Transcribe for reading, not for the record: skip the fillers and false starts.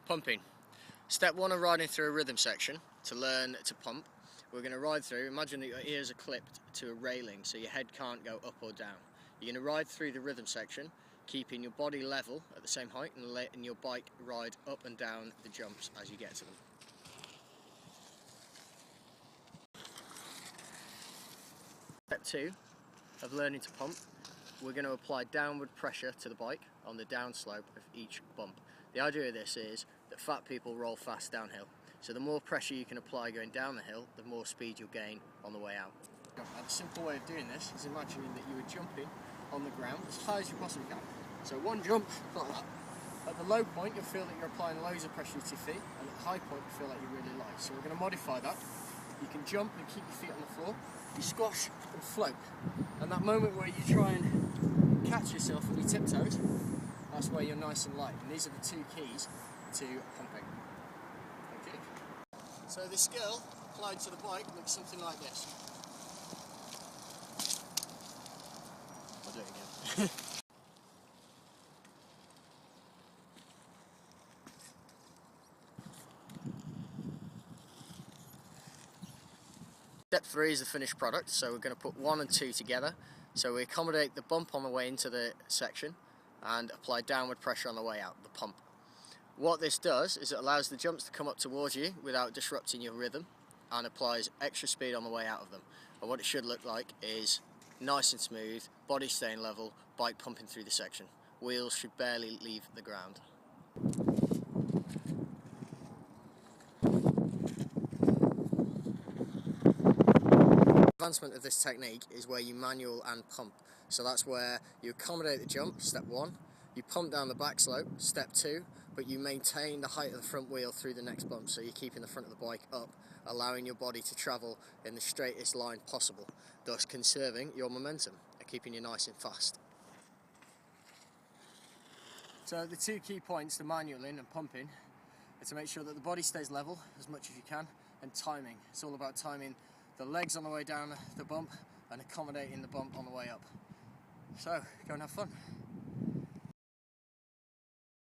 Pumping. Step one of riding through a rhythm section to learn to pump. We're going to ride through, imagine that your ears are clipped to a railing so your head can't go up or down. You're going to ride through the rhythm section, keeping your body level at the same height and letting your bike ride up and down the jumps as you get to them. Step two of learning to pump. We're going to apply downward pressure to the bike on the downslope of each bump. The idea of this is that fat people roll fast downhill, so the more pressure you can apply going down the hill, the more speed you'll gain on the way out. And a simple way of doing this is imagining that you are jumping on the ground as high as you possibly can. So one jump like that. At the low point you'll feel that you're applying loads of pressure to your feet, and at the high point you feel like you're really light. So we're going to modify that. You can jump and keep your feet on the floor, you squash and float, and that moment where you try and catch yourself on your tiptoes, that's where you're nice and light, and these are the two keys to pumping. Okay. So the skill applied to the bike looks something like this. I'll do it again. Step 3 is the finished product, so we're going to put 1 and 2 together. So we accommodate the bump on the way into the section and apply downward pressure on the way out, the pump. What this does is it allows the jumps to come up towards you without disrupting your rhythm and applies extra speed on the way out of them. And what it should look like is nice and smooth, body staying level, bike pumping through the section. Wheels should barely leave the ground. The advancement of this technique is where you manual and pump. So that's where you accommodate the jump, step 1, you pump down the back slope, step 2, but you maintain the height of the front wheel through the next bump, so you're keeping the front of the bike up, allowing your body to travel in the straightest line possible, thus conserving your momentum and keeping you nice and fast. So the two key points to manualing and pumping are to make sure that the body stays level as much as you can, and timing. It's all about timing the legs on the way down the bump and accommodating the bump on the way up. So, go and have fun.